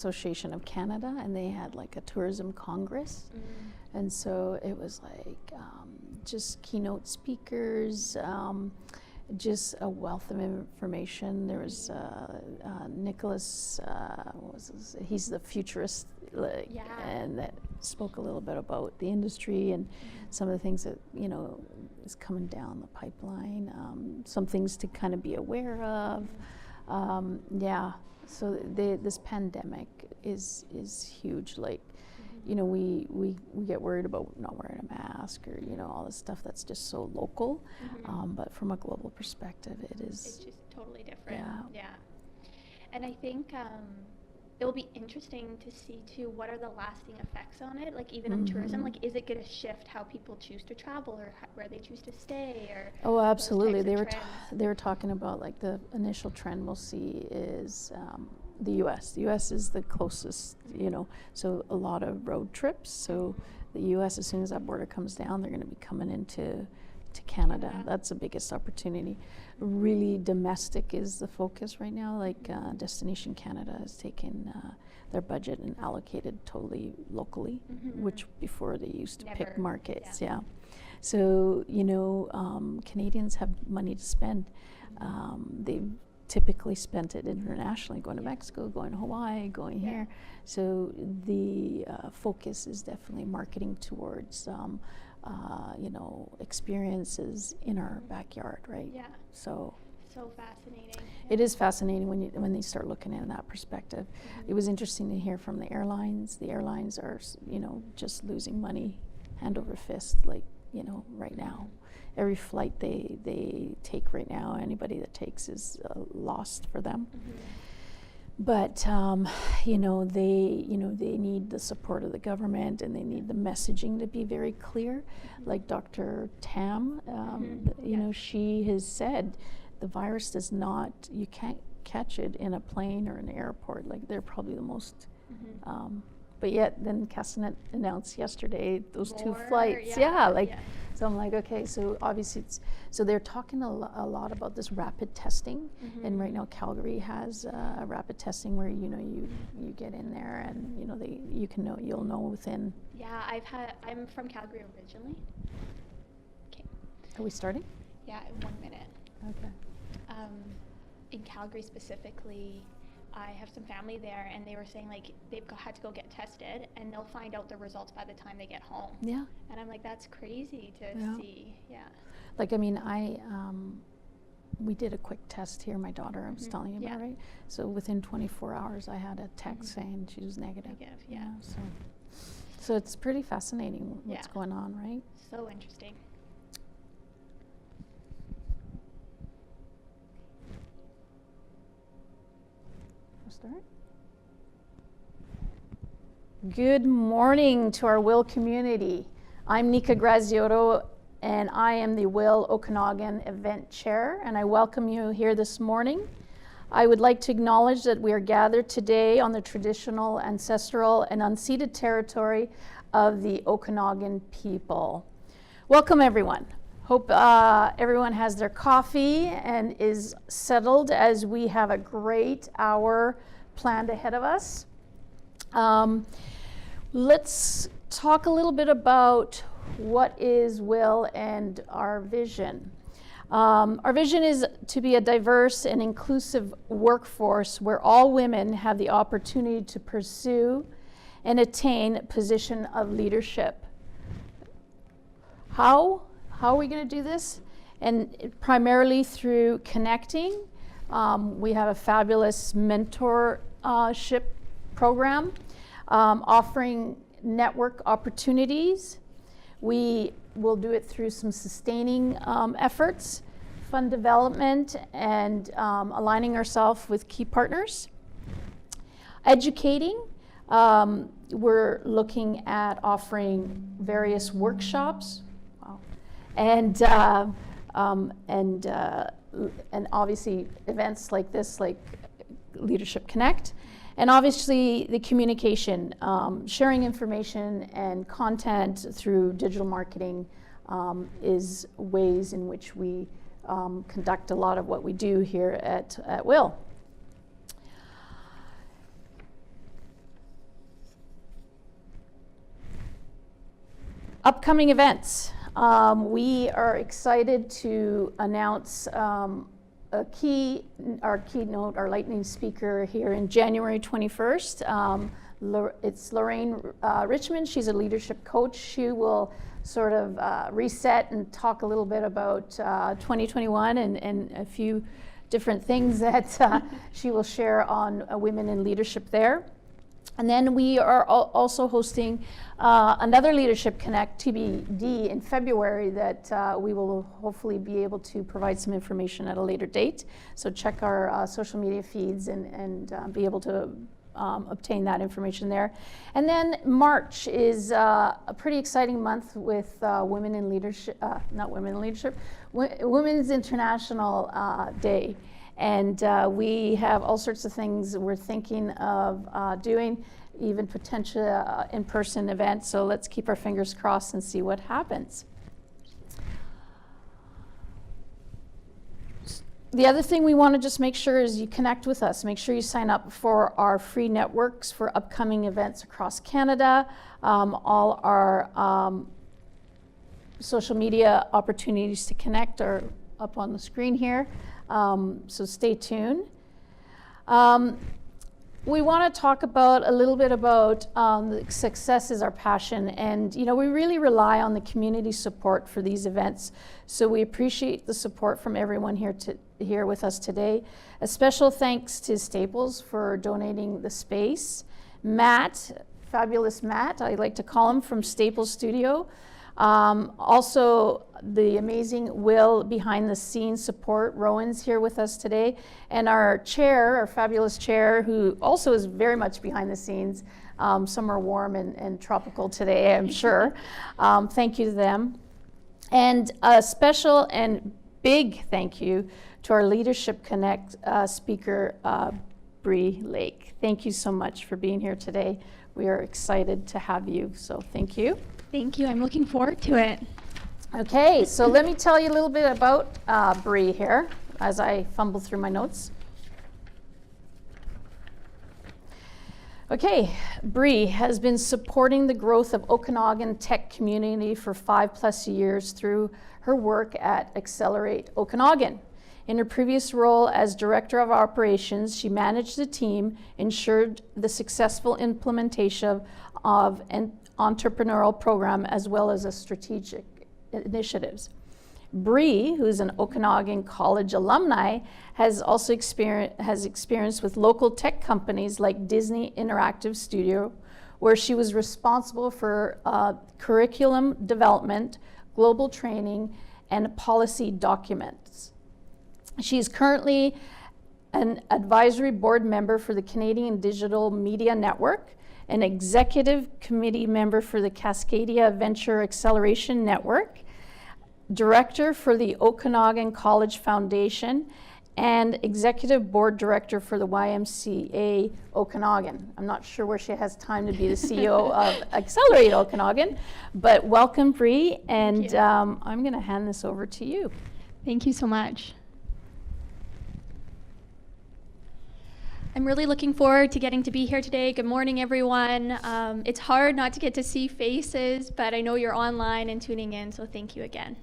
Association of Canada, and they had like a tourism congress. And so it was like just keynote speakers, just a wealth of information. There was Nicholas, he's the futurist, and that spoke a little bit about the industry and some of the things that, you know, is coming down the pipeline, some things to kind of be aware of. So this pandemic is huge. Like, you know, we get worried about not wearing a mask or, you know, all this stuff that's just so local. But from a global perspective, it's just totally different. Yeah. And I think it'll be interesting to see too, what are the lasting effects on it, like even on tourism. Like, is it going to shift how people choose to travel or where they choose to stay? Or oh, absolutely. They were talking about, like, the initial trend we'll see is the U.S. The U.S. is the closest, you know, so a lot of road trips. So the U.S., as soon as that border comes down, they're going to be coming into Canada. That's the biggest opportunity. Really, domestic is the focus right now. Like, Destination Canada has taken their budget and allocated totally locally, which before they used to pick markets. So, you know, Canadians have money to spend. They've typically spent it internationally, going to Mexico, going to Hawaii, going here. So the focus is definitely marketing towards you know, experiences in our backyard, right? So fascinating. It is fascinating when they start looking at that perspective. It was interesting to hear from the airlines. The airlines are, you know, just losing money hand over fist, like, you know, right now. Every flight they take right now, anybody that takes is lost for them. But you know, they need the support of the government, and they need the messaging to be very clear. Like Dr. Tam, you know, she has said the virus does not, you can't catch it in a plane or an airport. Like, they're probably the most. But yet, then Castanet announced yesterday those two flights. So I'm like, okay, so obviously so they're talking a lot about this rapid testing, and right now Calgary has rapid testing where, you know, you get in there and, you know, you'll know within. I'm from Calgary originally. Okay. Are we starting? Yeah, in 1 minute. Okay. In Calgary specifically, I have some family there, and they were saying, like, they've had to go get tested, and they'll find out the results by the time they get home. Yeah. And I'm like, that's crazy to see. Like, I mean, we did a quick test here, my daughter, I was telling you about, right? So within 24 hours, I had a text saying she was negative. So it's pretty fascinating what's going on, right? So interesting. Start. Good morning to our WIL community. I'm Nika Graziotto, and I am the WIL Okanagan Event Chair, and I welcome you here this morning. I would like to acknowledge that we are gathered today on the traditional, ancestral, and unceded territory of the Okanagan people. Welcome, everyone. Hope everyone has their coffee and is settled as we have a great hour planned ahead of us. Let's talk a little bit about what is WIL and our vision. Our vision is to be a diverse and inclusive workforce where all women have the opportunity to pursue and attain a position of leadership. How are we going to do this? And primarily through connecting. We have a fabulous mentorship program offering network opportunities. We will do it through some sustaining efforts, fund development, and aligning ourselves with key partners. Educating. We're looking at offering various workshops. And obviously events like this, like Leadership Connect, and obviously the communication, sharing information and content through digital marketing is ways in which we conduct a lot of what we do here at WIL. Upcoming events. We are excited to announce our keynote, our lightning speaker here in January 21st. It's Lorraine Richmond. She's a leadership coach. She will sort of reset and talk a little bit about 2021 and a few different things that she will share on women in leadership there. And then we are also hosting another Leadership Connect TBD in February that we will hopefully be able to provide some information at a later date. So check our social media feeds and be able to obtain that information there. And then March is a pretty exciting month with Women in Leadership, not Women in Leadership, Women's International Day. And we have all sorts of things we're thinking of doing, even potential in-person events. So let's keep our fingers crossed and see what happens. The other thing we want to just make sure is you connect with us. Make sure you sign up for our free networks for upcoming events across Canada. All our social media opportunities to connect are up on the screen here. So stay tuned. We want to talk about a little bit about the success is our passion, and we really rely on the community support for these events. So we appreciate the support from everyone here with us today. A special thanks to Staples for donating the space. Matt, fabulous Matt, I like to call him, from Staples Studio. Also, the amazing Will behind the scenes support. Rowan's here with us today. And our chair, our fabulous chair, who also is very much behind the scenes. Some are warm and tropical today, I'm sure. Thank you to them. And a special and big thank you to our Leadership Connect speaker, Brea Lake. Thank you so much for being here today. We are excited to have you, so thank you. Thank you. I'm looking forward to it. Okay, so let me tell you a little bit about Brea here as I fumble through my notes. Okay, Brea has been supporting the growth of Okanagan tech community for 5+ years through her work at Accelerate Okanagan. In her previous role as Director of Operations, she managed the team, ensured the successful implementation of an entrepreneurial program as well as a strategic initiatives. Brea, who's an Okanagan College alumni, has also experience with local tech companies like Disney Interactive Studio, where she was responsible for curriculum development, global training, and policy documents. She is currently an advisory board member for the Canadian Digital Media Network, an executive committee member for the Cascadia Venture Acceleration Network, director for the Okanagan College Foundation, and executive board director for the YMCA Okanagan. I'm not sure where she has time to be the CEO of Accelerate Okanagan, but welcome, Brea, and I'm going to hand this over to you. Thank you so much. I'm really looking forward to getting to be here today. Good morning, everyone. It's hard not to get to see faces, but I know you're online and tuning in, so thank you again.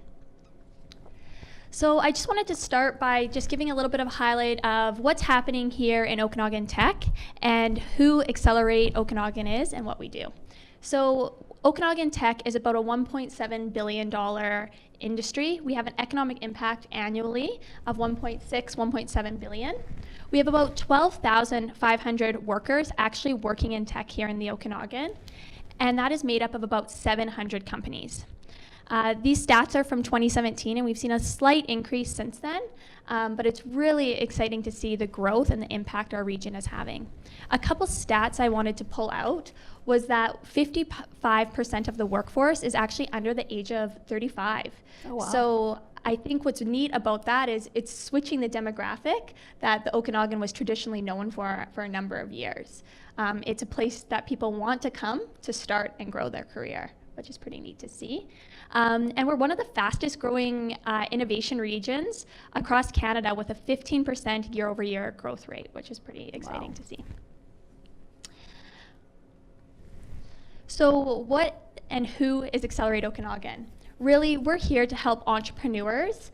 So I just wanted to start by just giving a little bit of a highlight of what's happening here in Okanagan Tech and who Accelerate Okanagan is and what we do. So Okanagan Tech is about a $1.7 billion industry. We have an economic impact annually of 1.7 billion. We have about 12,500 workers actually working in tech here in the Okanagan, and that is made up of about 700 companies. These stats are from 2017, and we've seen a slight increase since then, but it's really exciting to see the growth and the impact our region is having. A couple stats I wanted to pull out was that 55% of the workforce is actually under the age of 35. Oh, wow. So I think what's neat about that is it's switching the demographic that the Okanagan was traditionally known for a number of years. It's a place that people want to come to start and grow their career, which is pretty neat to see. And we're one of the fastest growing innovation regions across Canada with a 15% year-over-year growth rate, which is pretty exciting to see. So what And who is Accelerate Okanagan? Really, we're here to help entrepreneurs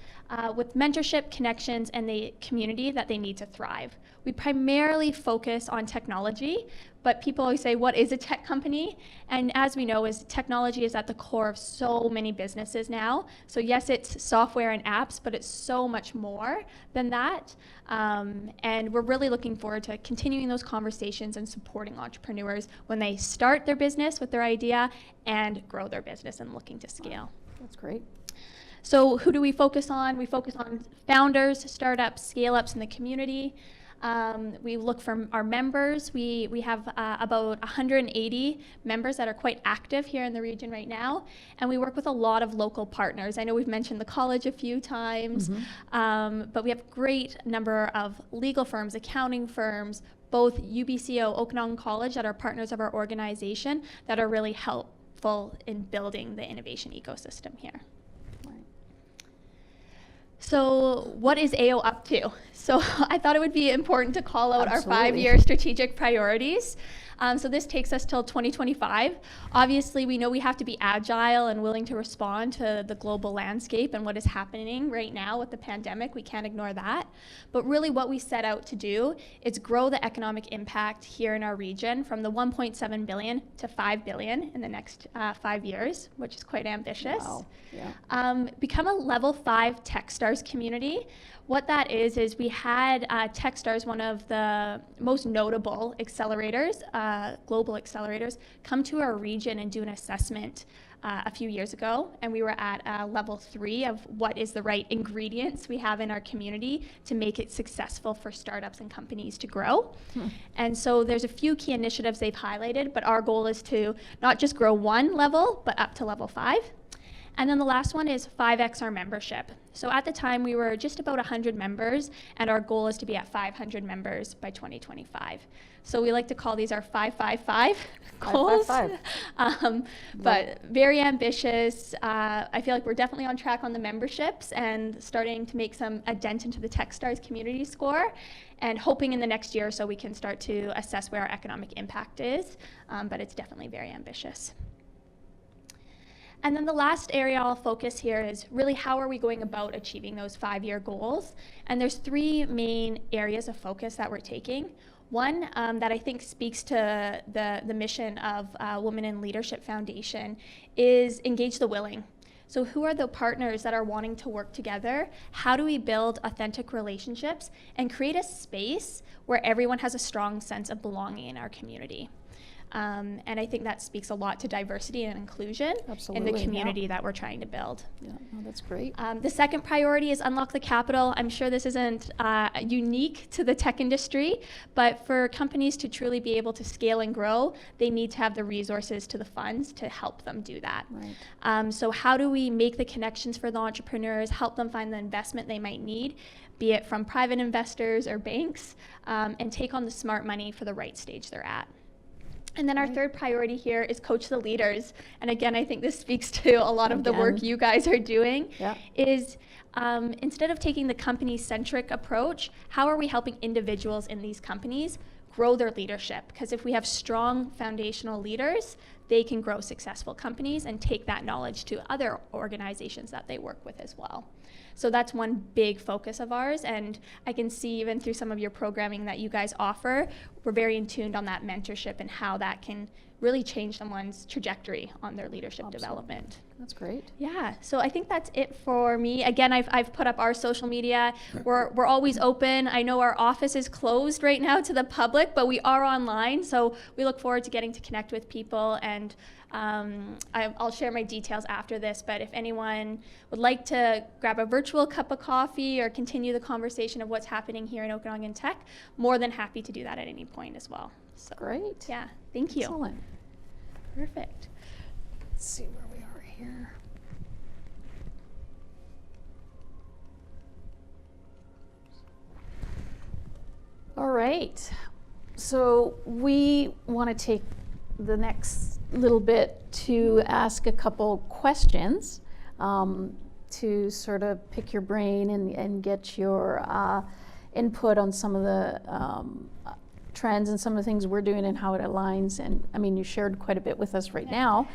with mentorship, connections, and the community that they need to thrive. We primarily focus on technology, but people always say, what is a tech company? And as we know, technology is at the core of so many businesses now. So yes, it's software and apps, but it's so much more than that. And we're really looking forward to continuing those conversations and supporting entrepreneurs when they start their business with their idea and grow their business and looking to scale. That's great. So who do we focus on? We focus on founders, startups, scale-ups in the community. We look for our members. We have about 180 members that are quite active here in the region right now. And we work with a lot of local partners. I know we've mentioned the college a few times, but we have a great number of legal firms, accounting firms, both UBCO, Okanagan College, that are partners of our organization that are really helpful in building the innovation ecosystem here. So what is AO up to? So I thought it would be important to call out our 5-year strategic priorities. So this takes us till 2025. Obviously, we know we have to be agile and willing to respond to the global landscape and what is happening right now with the pandemic. We can't ignore that. But really what we set out to do is grow the economic impact here in our region from the 1.7 billion to 5 billion in the next 5 years, which is quite ambitious. Wow. Yeah. Become a level 5 Techstars community. What that is we had Techstars, one of the most notable accelerators, global accelerators, come to our region and do an assessment a few years ago, and we were at level 3 of what is the right ingredients we have in our community to make it successful for startups and companies to grow. And so there's a few key initiatives they've highlighted, but our goal is to not just grow one level, but up to level 5. And then the last one is 5x our membership. So at the time, we were just about 100 members, and our goal is to be at 500 members by 2025. So we like to call these our 5-5-5 goals. 5-5-5. But very ambitious. I feel like we're definitely on track on the memberships and starting to make a dent into the Techstars community score, and hoping in the next year or so we can start to assess where our economic impact is. But it's definitely very ambitious. And then the last area I'll focus here is really how are we going about achieving those 5-year goals? And there's 3 main areas of focus that we're taking. One that I think speaks to the mission of Women in Leadership Foundation is engage the willing. So who are the partners that are wanting to work together? How do we build authentic relationships and create a space where everyone has a strong sense of belonging in our community? And I think that speaks a lot to diversity and inclusion in the community that we're trying to build. Yeah, no, that's great. The second priority is unlock the capital. I'm sure this isn't unique to the tech industry, but for companies to truly be able to scale and grow, they need to have the resources to the funds to help them do that. Right. So how do we make the connections for the entrepreneurs, help them find the investment they might need, be it from private investors or banks, and take on the smart money for the right stage they're at. And then our third priority here is coach the leaders. And again, I think this speaks to a lot of the work you guys are doing, is instead of taking the company-centric approach, how are we helping individuals in these companies grow their leadership? Because if we have strong foundational leaders, they can grow successful companies and take that knowledge to other organizations that they work with as well. So that's one big focus of ours, and I can see even through some of your programming that you guys offer, we're very in tuned on that mentorship and how that can really change someone's trajectory on their leadership development. That's great. Yeah, so I think that's it for me. Again, I've put up our social media. We're always open. I know our office is closed right now to the public, but we are online, so we look forward to getting to connect with people, and I'll share my details after this, but if anyone would like to grab a virtual cup of coffee or continue the conversation of what's happening here in Okanagan Tech, more than happy to do that at any point as well. So, great. Yeah, thank you. Excellent. Perfect. Let's see where we are here. All right. So we want to take the next little bit to ask a couple questions to sort of pick your brain and get your input on some of the trends and some of the things we're doing and how it aligns. And I mean, you shared quite a bit with us right now,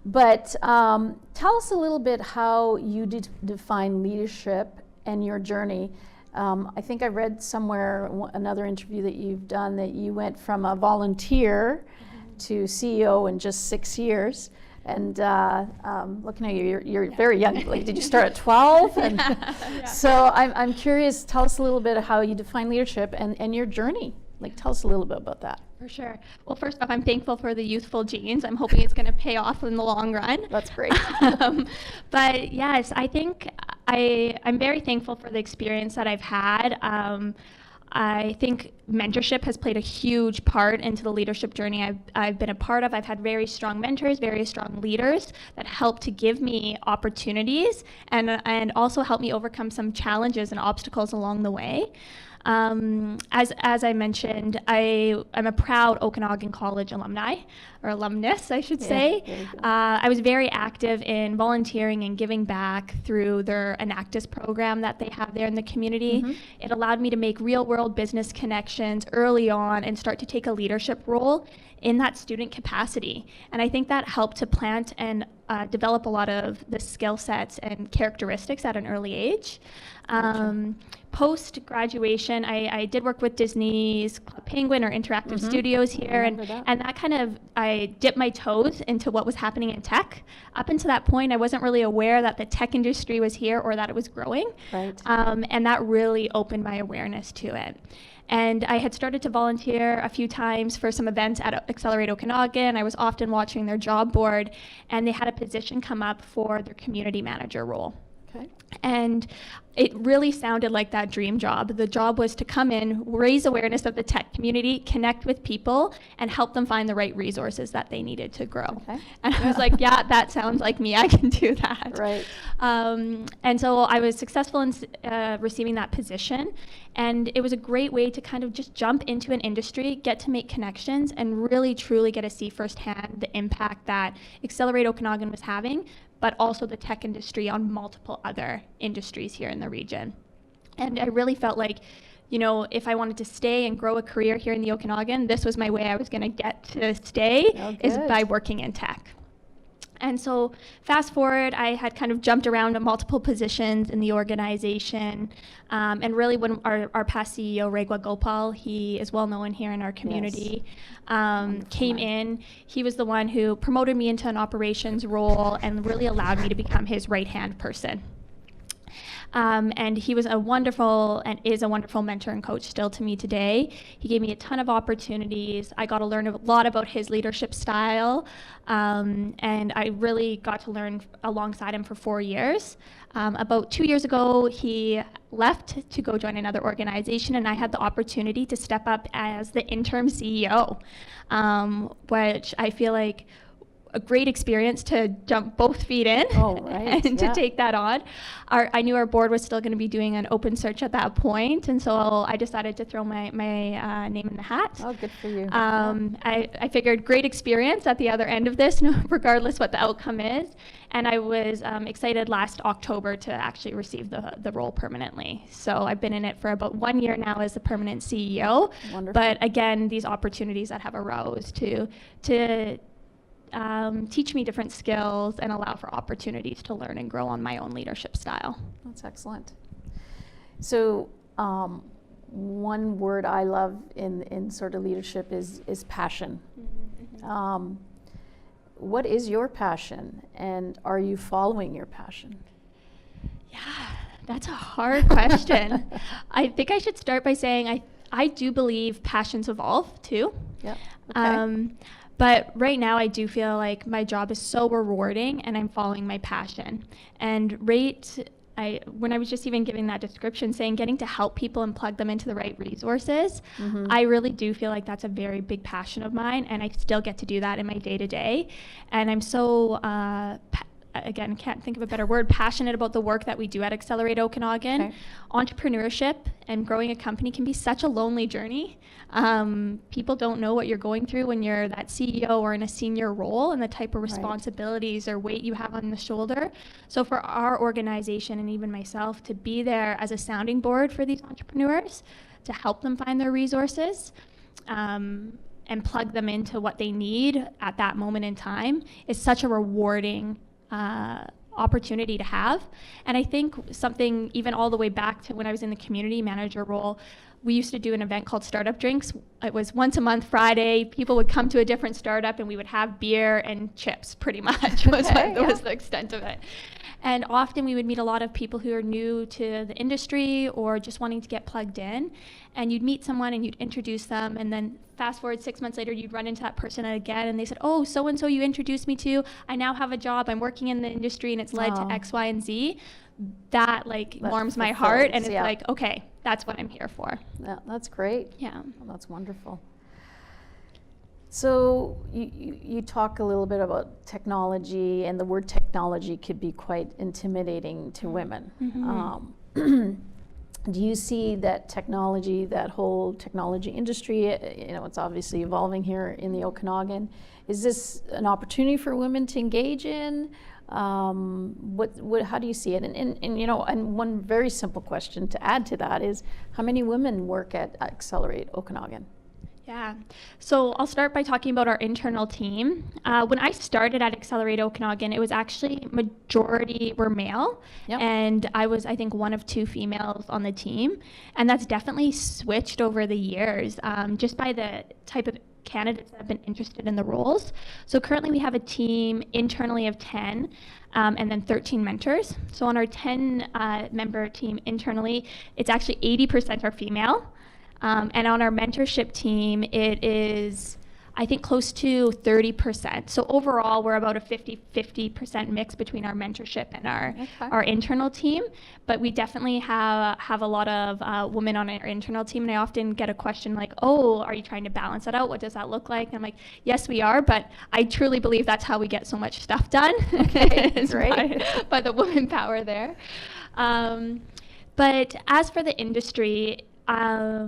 but tell us a little bit how you define leadership and your journey. I think I read somewhere another interview that you've done that you went from a volunteer to CEO in just 6 years. And looking at you, you're very young. Like, did you start at 12? And Yeah. so I'm curious, tell us a little bit of how you define leadership and your journey. Like, tell us a little bit about that. For sure. Well, first off, I'm thankful for the youthful genes. I'm hoping it's going to pay off in the long run. That's great. But yes, I think I'm very thankful for the experience that I've had. I think mentorship has played a huge part into the leadership journey I've been a part of. I've had very strong mentors, very strong leaders that help to give me opportunities and also help me overcome some challenges and obstacles along the way. As I mentioned, I'm a proud Okanagan College alumni, or alumnus, I should say. I was very active in volunteering and giving back through their Enactus program that they have there in the community. It allowed me to make real-world business connections early on and start to take a leadership role in that student capacity. And I think that helped to plant and develop a lot of the skill sets and characteristics at an early age. Post-graduation, I did work with Disney's Club Penguin or Interactive Studios here, and that kind of, I dipped my toes into what was happening in tech. Up until that point, I wasn't really aware that the tech industry was here or that it was growing, and that really opened my awareness to it. And I had started to volunteer a few times for some events at Accelerate Okanagan. I was often watching their job board, and they had a position come up for their community manager role. And it really sounded like that dream job. The job was to come in, raise awareness of the tech community, connect with people, and help them find the right resources that they needed to grow. And I was like, yeah, that sounds like me. I can do that. And so I was successful in receiving that position. And it was a great way to kind of just jump into an industry, get to make connections, and really, truly get to see firsthand the impact that Accelerate Okanagan was having, but also the tech industry on multiple other industries here in the region. And I really felt like, you know, if I wanted to stay and grow a career here in the Okanagan, this was my way I was going to get to stay, is by working in tech. And so fast forward, I had kind of jumped around to multiple positions in the organization. And really when our past CEO, Regwa Gopal, he is well known here in our community, came in, he was the one who promoted me into an operations role and really allowed me to become his right-hand person. And he was a wonderful and is a wonderful mentor and coach still to me today. He gave me a ton of opportunities. I got to learn a lot about his leadership style, and I really got to learn alongside him for 4 years. About 2 years ago, he left to go join another organization, and I had the opportunity to step up as the interim CEO, which I feel like a great experience to jump both feet in and to take that on. I knew our board was still going to be doing an open search at that point, and so I decided to throw my name in the hat. Oh, good for you. I figured great experience at the other end of this, regardless what the outcome is, and I was excited last October to actually receive the role permanently. So I've been in it for about 1 year now as the permanent CEO. Wonderful. But again, these opportunities that have arose to teach me different skills and allow for opportunities to learn and grow on my own leadership style. That's excellent. So one word I love in sort of leadership is passion. What is your passion, and are you following your passion? Yeah, that's a hard question. I think I should start by saying I do believe passions evolve too. Yeah. Okay. But right now I do feel like my job is so rewarding and I'm following my passion. And when I was just even giving that description, saying getting to help people and plug them into the right resources, I really do feel like that's a very big passion of mine, and I still get to do that in my day-to-day. And I'm so, again, can't think of a better word, passionate about the work that we do at Accelerate Okanagan. Okay. Entrepreneurship and growing a company can be such a lonely journey. People don't know what you're going through when you're that CEO or in a senior role, and the type of responsibilities or weight you have on the shoulder. So for our organization and even myself to be there as a sounding board for these entrepreneurs, to help them find their resources, and plug them into what they need at that moment in time is such a rewarding opportunity to have. And I think something even all the way back to when I was in the community manager role, we used to do an event called Startup Drinks. It was once a month, Friday. People would come to a different startup and we would have beer and chips, pretty much, was the extent of it. And often we would meet a lot of people who are new to the industry or just wanting to get plugged in. And you'd meet someone and you'd introduce them, and then fast forward 6 months later, you'd run into that person again and they said, oh, so-and-so you introduced me to, I now have a job, I'm working in the industry and it's led to X, Y, and Z. That warms my heart, and it's like, okay, that's what I'm here for. Yeah, that's great. Yeah. Well, that's wonderful. So you talk a little bit about technology, and the word technology could be quite intimidating to women. Mm-hmm. Do you see that technology, that whole technology industry, it's obviously evolving here in the Okanagan. Is this an opportunity for women to engage in? How do you see it? And one very simple question to add to that is, how many women work at Accelerate Okanagan? Yeah, so I'll start by talking about our internal team. When I started at Accelerate Okanagan, it was actually majority were male, and I was, I think, one of 2 females on the team, and that's definitely switched over the years, just by the type of candidates that have been interested in the roles. So currently we have a team internally of 10, and then 13 mentors. So on our 10 member team internally, it's actually 80% are female. And on our mentorship team, it is, I think, close to 30%. So overall, we're about a 50% mix between our mentorship and our internal team. But we definitely have a lot of women on our internal team. And I often get a question like, oh, are you trying to balance that out? What does that look like? And I'm like, yes, we are. But I truly believe that's how we get so much stuff done. Okay, great. by the woman power there. But as for the industry, I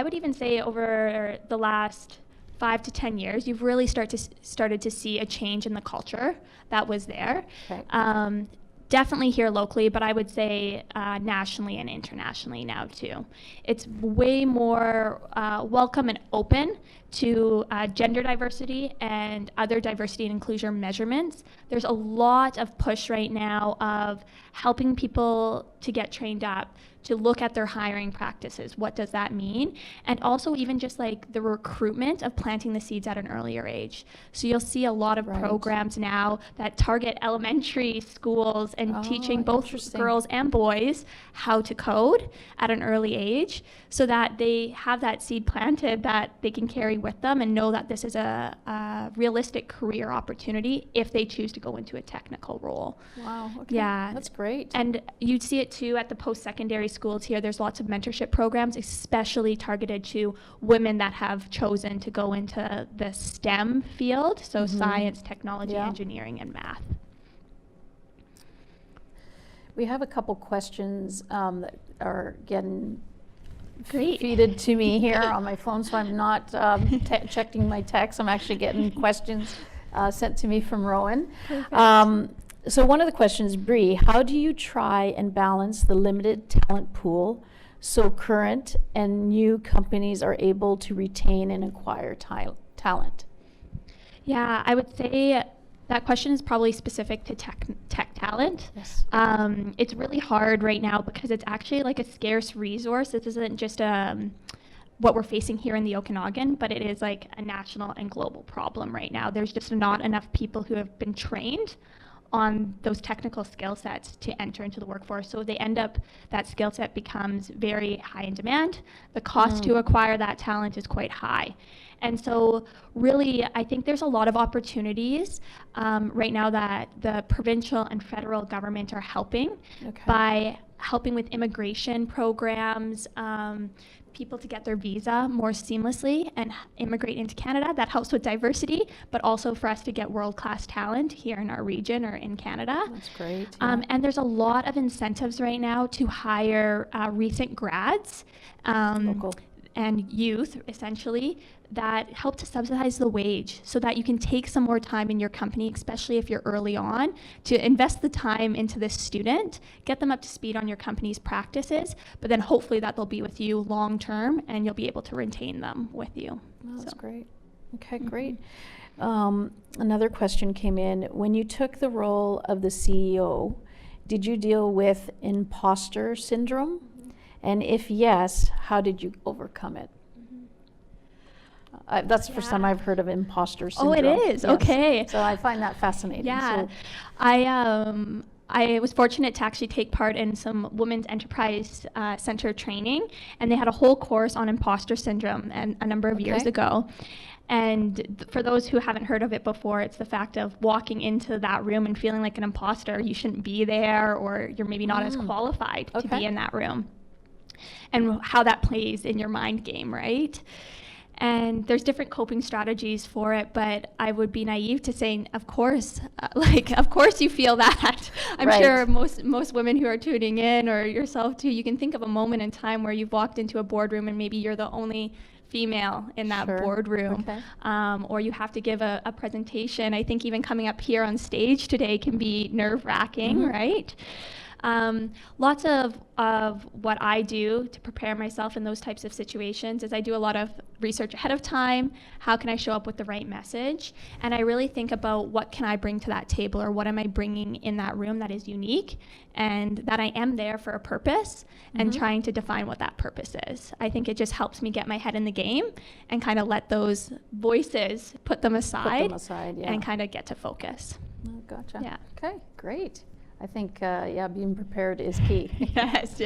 would even say over the last 5 to 10 years, you've really started to see a change in the culture that was there. Okay. Definitely here locally, but I would say nationally and internationally now too. It's way more welcome and open to gender diversity and other diversity and inclusion measurements. There's a lot of push right now of helping people to get trained up, to look at their hiring practices. What does that mean? And also even just like the recruitment of planting the seeds at an earlier age. So you'll see a lot of programs now that target elementary schools and teaching both girls and boys how to code at an early age, so that they have that seed planted that they can carry with them and know that this is a realistic career opportunity if they choose to go into a technical role. Wow, okay. Yeah. That's great. And you'd see it too at the post-secondary schools here. There's lots of mentorship programs, especially targeted to women that have chosen to go into the STEM field, so science, technology, engineering, and math. We have a couple questions that are getting Great. feeded to me here on my phone, so I'm not checking my text. I'm actually getting questions sent to me from Rowan. So one of the questions, Brea, how do you try and balance the limited talent pool so current and new companies are able to retain and acquire talent? Yeah, I would say that question is probably specific to tech talent. Yes. It's really hard right now because it's actually like a scarce resource. This isn't just what we're facing here in the Okanagan, but it is like a national and global problem right now. There's just not enough people who have been trained on those technical skill sets to enter into the workforce. So they end up, that skill set becomes very high in demand. The cost to acquire that talent is quite high. And so really, I think there's a lot of opportunities right now that the provincial and federal government are helping by helping with immigration programs, people to get their visa more seamlessly and immigrate into Canada. That helps with diversity, but also for us to get world-class talent here in our region or in Canada. That's great. And there's a lot of incentives right now to hire recent grads and youth, essentially, that help to subsidize the wage so that you can take some more time in your company, especially if you're early on, to invest the time into this student, get them up to speed on your company's practices, but then hopefully that they'll be with you long term and you'll be able to retain them with you. Oh, that's So. great. Okay, great. Another question came in. When you took the role of the CEO, did you deal with imposter syndrome? And if yes, how did you overcome it? That's the first time I've heard of imposter syndrome. Oh, it is? Yes. Okay. So I find that fascinating. Yeah. So, I was fortunate to actually take part in some Women's Enterprise Center training, and they had a whole course on imposter syndrome and a number of years ago. And for those who haven't heard of it before, it's the fact of walking into that room and feeling like an imposter. You shouldn't be there, or you're maybe not as qualified to be in that room. And how that plays in your mind game, right? And there's different coping strategies for it, but I would be naive to say, of course, of course you feel that. I'm sure most women who are tuning in, or yourself too, you can think of a moment in time where you've walked into a boardroom and maybe you're the only female in that boardroom, or you have to give a presentation. I think even coming up here on stage today can be nerve-wracking, right? Lots of what I do to prepare myself in those types of situations is I do a lot of research ahead of time. How can I show up with the right message? And I really think about what can I bring to that table, or what am I bringing in that room that is unique, and that I am there for a purpose, and trying to define what that purpose is. I think it just helps me get my head in the game and kind of let those voices, put them aside and kind of get to focus. Oh, gotcha. Yeah. Okay, great. I think, being prepared is key. Yes.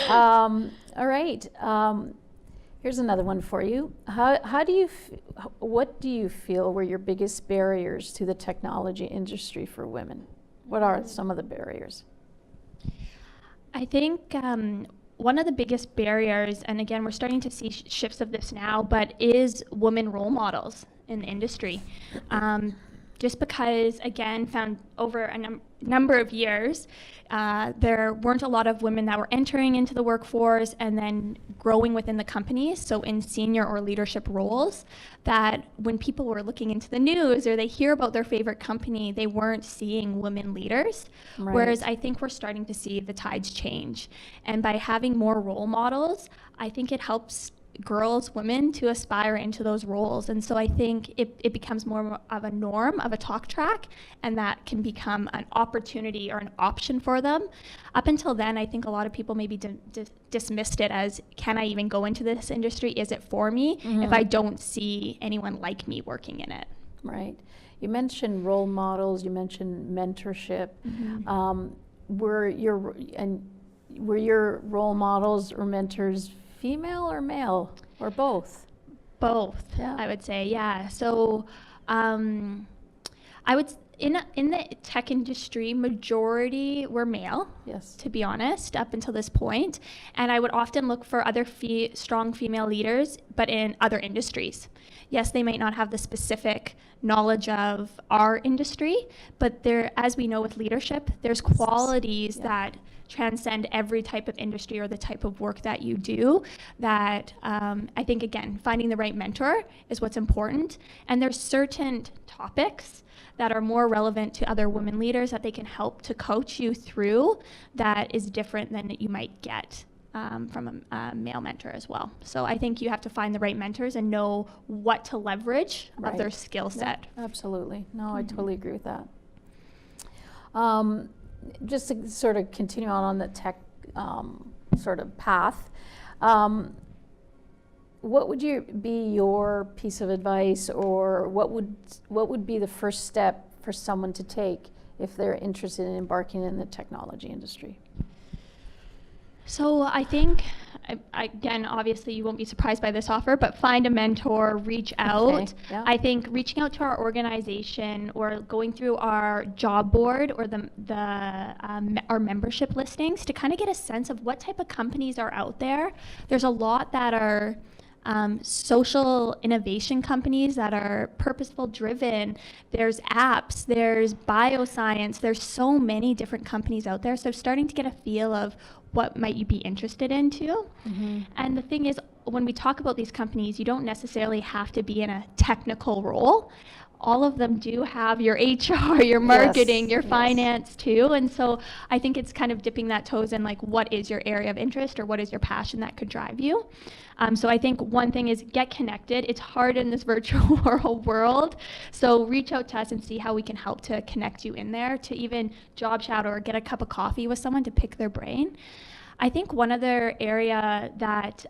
All right. Here's another one for you. What do you feel were your biggest barriers to the technology industry for women? What are some of the barriers? I think one of the biggest barriers, and again, we're starting to see shifts of this now, but is women role models in the industry. Just because, again, found over a number of years, there weren't a lot of women that were entering into the workforce and then growing within the companies, so in senior or leadership roles, that when people were looking into the news or they hear about their favorite company, they weren't seeing women leaders. Right. Whereas I think we're starting to see the tides change. And by having more role models, I think it helps women to aspire into those roles. And so I think it becomes more of a norm, of a talk track, and that can become an opportunity or an option for them. Up until then, I think a lot of people maybe dismissed it as, can I even go into this industry? Is it for me if I don't see anyone like me working in it? Right. You mentioned role models, you mentioned mentorship. Were your role models or mentors female or male, or both? Both, I would say, yeah. So I would, in the tech industry, majority were male, to be honest, up until this point. And I would often look for other strong female leaders, but in other industries. Yes, they might not have the specific knowledge of our industry, but there, as we know with leadership, there's qualities that transcend every type of industry or the type of work that you do, that I think, again, finding the right mentor is what's important. And there's certain topics that are more relevant to other women leaders that they can help to coach you through that is different than you might get from a male mentor as well. So I think you have to find the right mentors and know what to leverage of their skill set. Yeah, absolutely. No, I totally agree with that. Just to sort of continue on the tech sort of path, what would be your piece of advice, or what would be the first step for someone to take if they're interested in embarking in the technology industry? So I think, again, obviously you won't be surprised by this offer, but find a mentor, reach out. Okay, yeah. I think reaching out to our organization or going through our job board or our membership listings to kind of get a sense of what type of companies are out there. There's a lot that are social innovation companies that are purposeful driven. There's apps, there's bioscience, there's so many different companies out there. So starting to get a feel of what might you be interested in too. And the thing is, when we talk about these companies, you don't necessarily have to be in a technical role. All of them do have your HR, your marketing, your finance too. And so I think it's kind of dipping that toes in, like, what is your area of interest or what is your passion that could drive you? So I think one thing is get connected. It's hard in this virtual world. So reach out to us and see how we can help to connect you in there, to even job chat or get a cup of coffee with someone to pick their brain. I think one other area that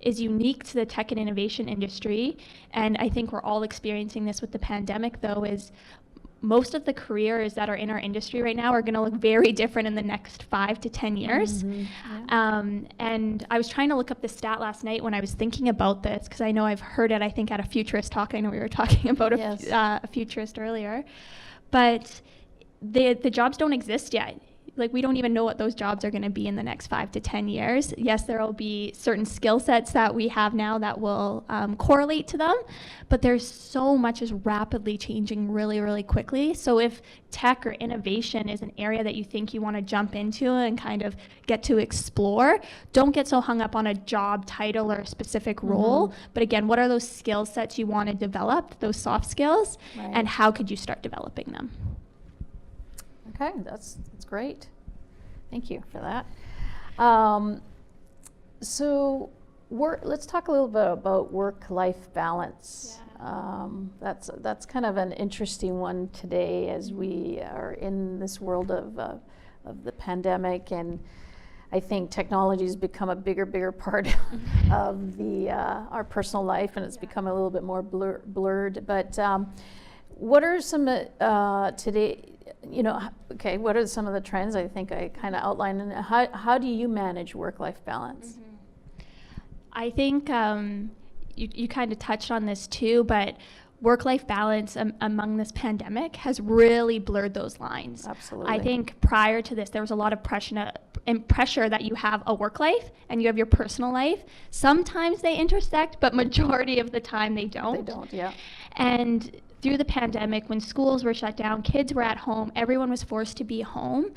is unique to the tech and innovation industry, and I think we're all experiencing this with the pandemic though, is most of the careers that are in our industry right now are going to look very different in the next 5 to 10 years. And I was trying to look up the stat last night when I was thinking about this, because I know I've heard it, I think, at a futurist talk. I know we were talking about a futurist earlier. But the jobs don't exist yet. Like, we don't even know what those jobs are going to be in the next 5 to 10 years. Yes, there will be certain skill sets that we have now that will correlate to them, but there's so much is rapidly changing really, really quickly. So if tech or innovation is an area that you think you want to jump into and kind of get to explore, don't get so hung up on a job title or a specific role. But again, what are those skill sets you want to develop, those soft skills, and how could you start developing them? Okay, that's great. Thank you for that. So let's talk a little bit about work-life balance. That's kind of an interesting one today as we are in this world of the pandemic, and I think technology has become a bigger part of our personal life, and it's become a little bit more blurred. But what are some today? What are some of the trends I think I kind of outlined, and how do you manage work-life balance? I think you kind of touched on this too, but work-life balance among this pandemic has really blurred those lines. Absolutely. I think prior to this, there was a lot of pressure that you have a work life and you have your personal life. Sometimes they intersect, but majority of the time they don't. They don't, yeah. And through the pandemic, when schools were shut down, kids were at home, everyone was forced to be home.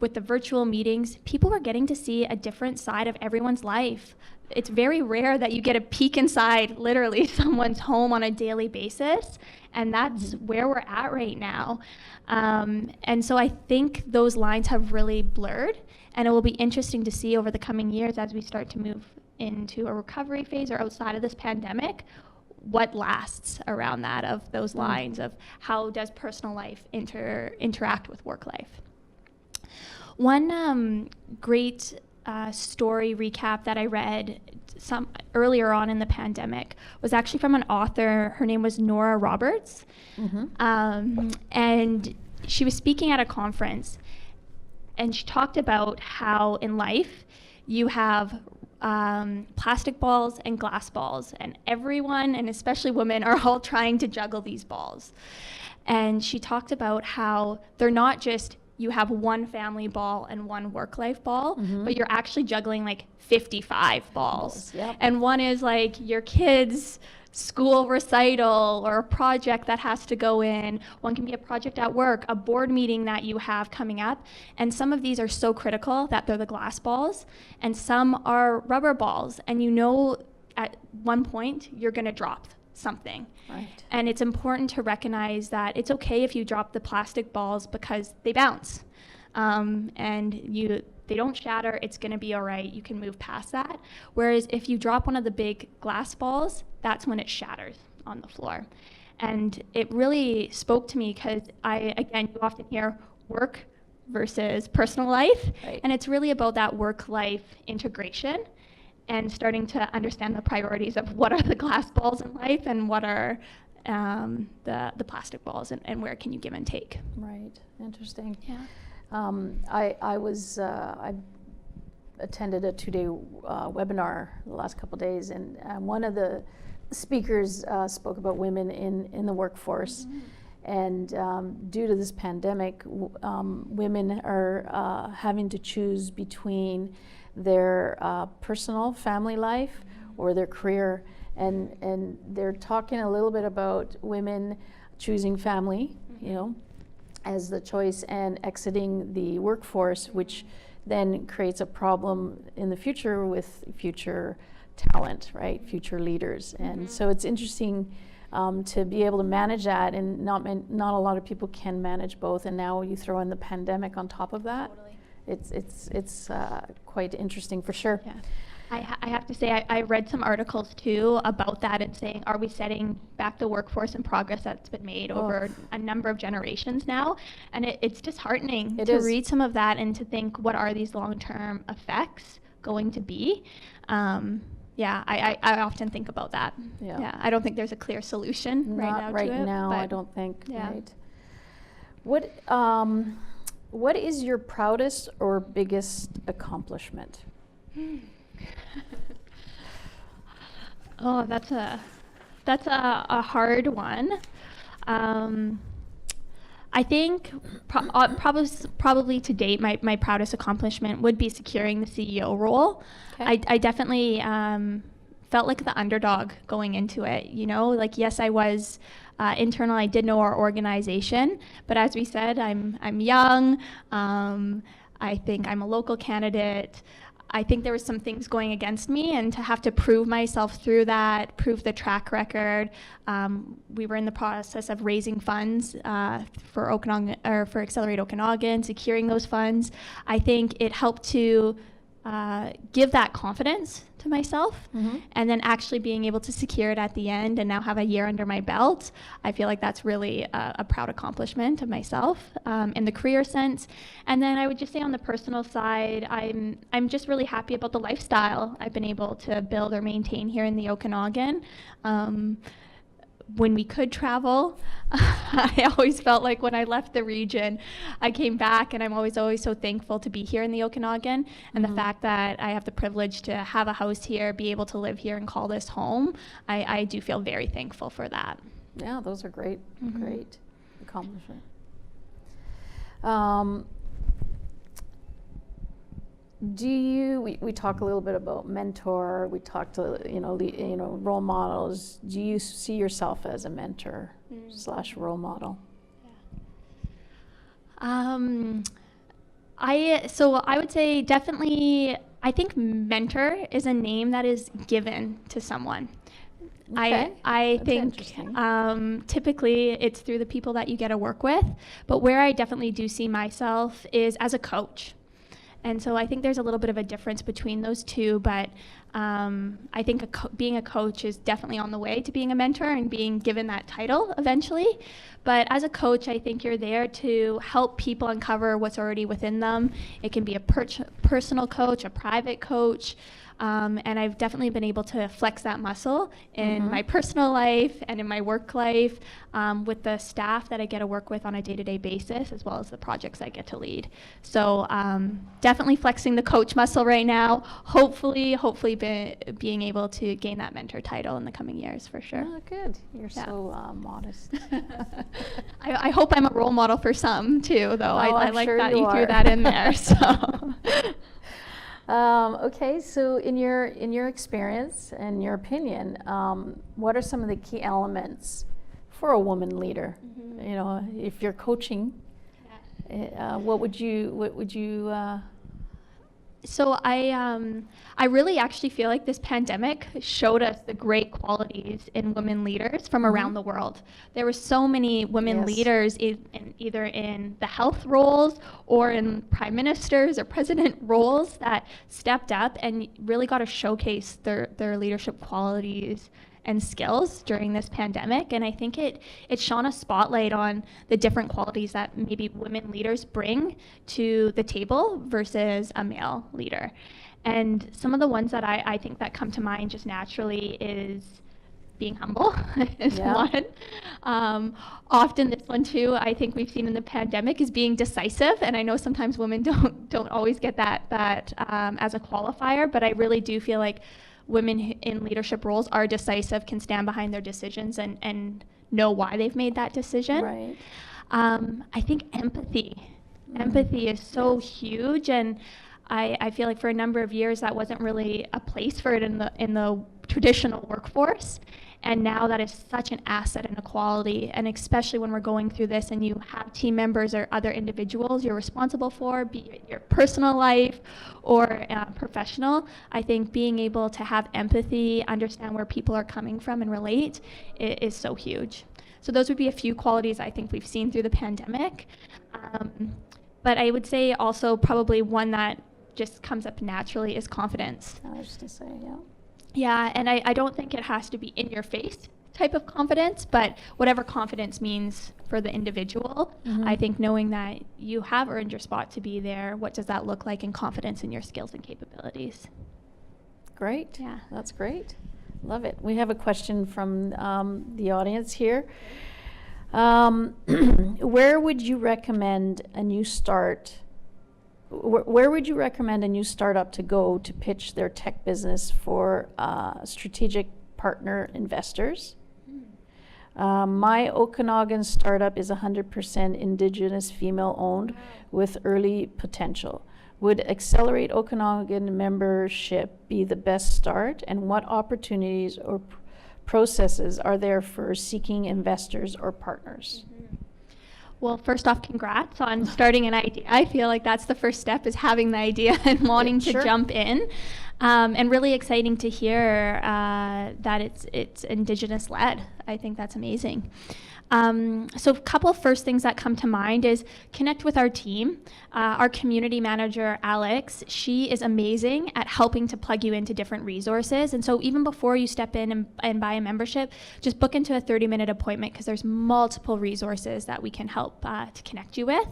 With the virtual meetings, people were getting to see a different side of everyone's life. It's very rare that you get a peek inside literally someone's home on a daily basis, and that's where we're at right now. And so I think those lines have really blurred, and it will be interesting to see over the coming years as we start to move into a recovery phase or outside of this pandemic, what lasts around that, of those lines of how does personal life interact with work life. One great story recap that I read earlier on in the pandemic was actually from an author. Her name was Nora Roberts. And she was speaking at a conference, and she talked about how in life you have plastic balls and glass balls, and everyone, and especially women, are all trying to juggle these balls. And she talked about how they're not just you have one family ball and one work-life ball, but you're actually juggling like 55 balls. And one is like your kids' school recital or a project that has to go in. One can be a project at work, a board meeting that you have coming up. And some of these are so critical that they're the glass balls, and some are rubber balls. And you know at one point you're going to drop something. Right. And it's important to recognize that it's okay if you drop the plastic balls because they bounce. And they don't shatter, it's going to be all right. You can move past that. Whereas if you drop one of the big glass balls, that's when it shatters on the floor. And it really spoke to me because you often hear work versus personal life. Right. And it's really about that work-life integration and starting to understand the priorities of what are the glass balls in life and what are the plastic balls, and where can you give and take. Right, interesting. Yeah. I attended a 2-day webinar the last couple of days, and one of the speakers spoke about women in the workforce. And due to this pandemic, women are having to choose between their personal family life or their career, and they're talking a little bit about women choosing family, as the choice, and exiting the workforce, which then creates a problem in the future with future talent, right? Future leaders. And so it's interesting to be able to manage that, and not a lot of people can manage both. And now you throw in the pandemic on top of that. Totally. It's quite interesting for sure. Yeah. I have to say, I read some articles too about that and saying, are we setting back the workforce and progress that's been made over a number of generations now? And it's disheartening to read some of that and to think, what are these long-term effects going to be? I often think about that. Yeah. I don't think there's a clear solution right now. I don't think. Yeah. Right. What is your proudest or biggest accomplishment? Oh, that's a hard one. I think probably to date, my proudest accomplishment would be securing the CEO role. Okay. I definitely felt like the underdog going into it. Like, yes, I was internal. I did know our organization, but as we said, I'm young. I think I'm a local candidate. I think there was some things going against me, and to have to prove myself through that, prove the track record. We were in the process of raising funds for Okanagan, or for Accelerate Okanagan, securing those funds. I think it helped to give that confidence to myself, and then actually being able to secure it at the end and now have a year under my belt. I feel like that's really a proud accomplishment of myself in the career sense. And then I would just say on the personal side, I'm just really happy about the lifestyle I've been able to build or maintain here in the Okanagan. When we could travel, I always felt like when I left the region, I came back, and I'm always so thankful to be here in the Okanagan, and the fact that I have the privilege to have a house here, be able to live here and call this home. I do feel very thankful for that. Yeah, those are great accomplishment. We talk a little bit about mentor, we talked to, role models. Do you see yourself as a mentor / role model? I would say definitely, I think mentor is a name that is given to someone. Okay. I think typically it's through the people that you get to work with, but where I definitely do see myself is as a coach. And so I think there's a little bit of a difference between those two, but I think being a coach is definitely on the way to being a mentor and being given that title eventually. But as a coach, I think you're there to help people uncover what's already within them. It can be a personal coach, a private coach. And I've definitely been able to flex that muscle in my personal life and in my work life with the staff that I get to work with on a day-to-day basis, as well as the projects I get to lead. So definitely flexing the coach muscle right now. Hopefully being able to gain that mentor title in the coming years, for sure. Oh, good. You're so modest. I hope I'm a role model for some too, though. I like sure that you are. threw that in there. So. Okay, so in your experience and your opinion, what are some of the key elements for a woman leader? If you're coaching, what would you? So I really actually feel like this pandemic showed us the great qualities in women leaders from around the world. There were so many women leaders either in the health roles or in prime ministers or president roles that stepped up and really got to showcase their leadership qualities and skills during this pandemic. And I think it shone a spotlight on the different qualities that maybe women leaders bring to the table versus a male leader. And some of the ones that I think that come to mind just naturally is being humble is one. Often this one too, I think we've seen in the pandemic, is being decisive. And I know sometimes women don't always get that as a qualifier, but I really do feel like women in leadership roles are decisive, can stand behind their decisions and know why they've made that decision. Right. I think empathy. Empathy is so huge, and I feel like for a number of years that wasn't really a place for it in the traditional workforce. And now that is such an asset and a quality, and especially when we're going through this and you have team members or other individuals you're responsible for, be it your personal life or professional. I think being able to have empathy, understand where people are coming from and relate is so huge. So those would be a few qualities I think we've seen through the pandemic. But I would say also probably one that just comes up naturally is confidence. I was just to say, yeah. Yeah, and I don't think it has to be in your face type of confidence, but whatever confidence means for the individual, I think knowing that you have earned your spot to be there, what does that look like, and confidence in your skills and capabilities. Great. Yeah. That's great. Love it. We have a question from the audience here. Where would you recommend a new start? Where would you recommend a new startup to go to pitch their tech business for strategic partner investors? My Okanagan startup is 100% Indigenous female owned with early potential. Would Accelerate Okanagan membership be the best start? And what opportunities or processes are there for seeking investors or partners? Well, first off, congrats on starting an idea. I feel like that's the first step, is having the idea and wanting to jump in. And really exciting to hear that it's Indigenous led. I think that's amazing. So a couple of first things that come to mind is connect with our team. Our community manager, Alex, she is amazing at helping to plug you into different resources. And so even before you step in and buy a membership, just book into a 30-minute appointment, because there's multiple resources that we can help to connect you with.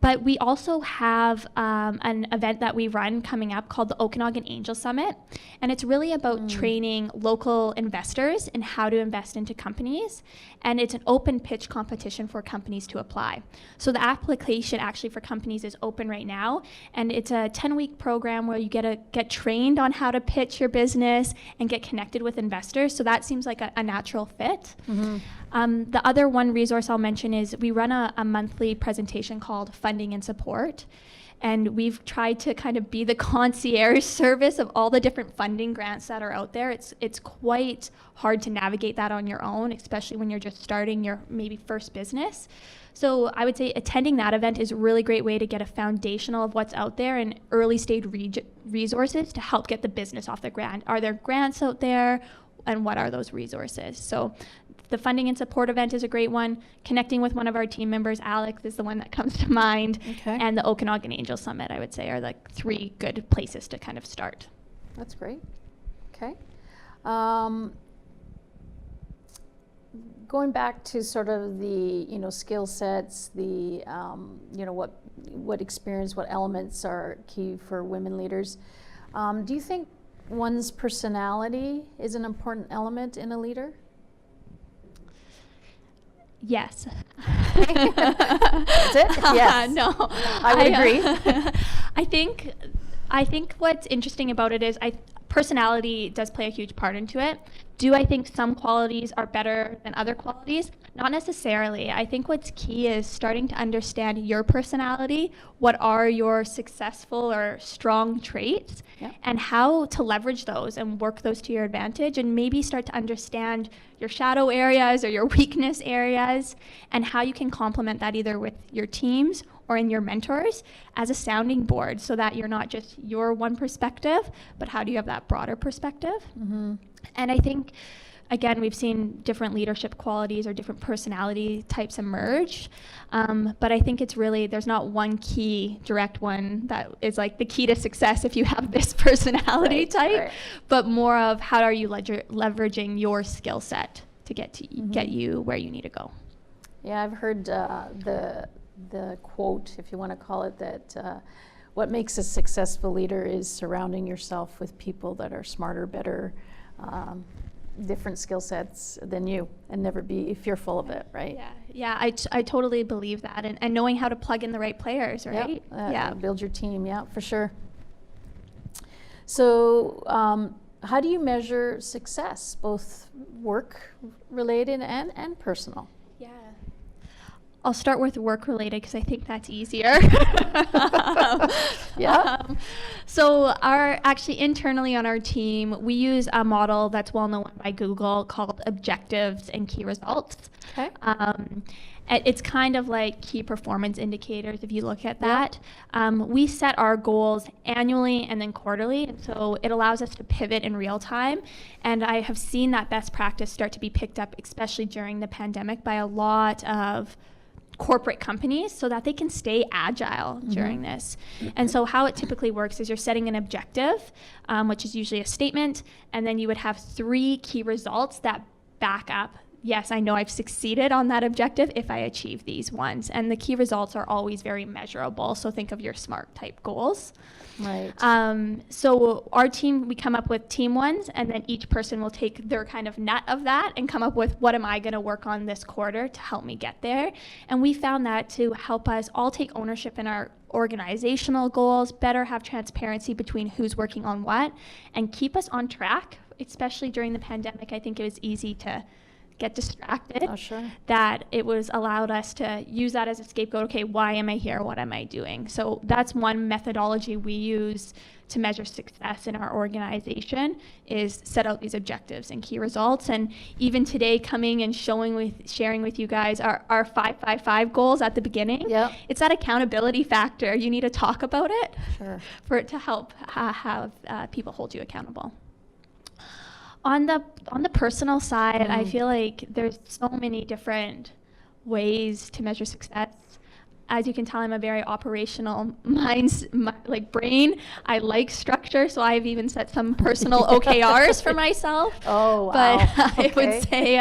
But we also have an event that we run coming up called the Okanagan Angel Summit. And it's really about training local investors in how to invest into companies. And it's an open pitch competition for companies to apply. So the application actually for companies is open right now. And it's a 10-week program where you get trained on how to pitch your business and get connected with investors. So that seems like a natural fit. The other one resource I'll mention is we run a monthly presentation called Funding and Support. And we've tried to kind of be the concierge service of all the different funding grants that are out there. It's quite hard to navigate that on your own, especially when you're just starting your maybe first business. So I would say attending that event is a really great way to get a foundational of what's out there and early stage resources to help get the business off the ground. Are there grants out there? And what are those resources? So the Funding and Support event is a great one. Connecting with one of our team members, Alex, is the one that comes to mind. Okay. And the Okanagan Angel Summit, I would say, are like 3 good places to kind of start. That's great. Okay. Going back to sort of the skill sets, the what experience, what elements are key for women leaders. Do you think one's personality is an important element in a leader? Yes. That's it? Yes. No. I would agree. I think what's interesting about it is personality does play a huge part into it. Do I think some qualities are better than other qualities? Not necessarily. I think what's key is starting to understand your personality, what are your successful or strong traits, and how to leverage those and work those to your advantage, and maybe start to understand your shadow areas or your weakness areas, and how you can complement that either with your teams or in your mentors as a sounding board, so that you're not just your one perspective, but how do you have that broader perspective? And I think, again, we've seen different leadership qualities or different personality types emerge. But I think it's really, there's not one key direct one that is like the key to success if you have this personality type, but more of how are you leveraging your skill set to get you where you need to go. Yeah, I've heard the quote, if you want to call it that, what makes a successful leader is surrounding yourself with people that are smarter, better, different skill sets than you, and never be fearful of it, right? Yeah, I totally believe that, and knowing how to plug in the right players, right? Build your team, for sure. So how do you measure success, both work related and personal? I'll start with work related because I think that's easier. Yeah. So actually internally on our team, we use a model that's well known by Google called objectives and key results. Okay. It's kind of like key performance indicators if you look at that. We set our goals annually and then quarterly, and so it allows us to pivot in real time. And I have seen that best practice start to be picked up, especially during the pandemic, by a lot of corporate companies so that they can stay agile during this. And so how it typically works is you're setting an objective, which is usually a statement, and then you would have 3 key results that back up, yes, I know I've succeeded on that objective if I achieve these ones. And the key results are always very measurable. So think of your SMART type goals. Right. So our team, we come up with team ones, and then each person will take their kind of nut of that and come up with what am I going to work on this quarter to help me get there. And we found that to help us all take ownership in our organizational goals, better have transparency between who's working on what, and keep us on track, especially during the pandemic. I think it was easy to get distracted. Oh, sure. That it was allowed us to use that as a scapegoat. Okay, why am I here? What am I doing? So that's one methodology we use to measure success in our organization, is set out these objectives and key results. And even today, coming and sharing with you guys our 5-5-5 goals at the beginning. Yep. It's that accountability factor. You need to talk about it. Sure. For it to help have people hold you accountable. On the personal side, I feel like there's so many different ways to measure success. As you can tell, I'm a very operational brain. I like structure, so I've even set some personal OKRs for myself. Oh, wow. But Okay.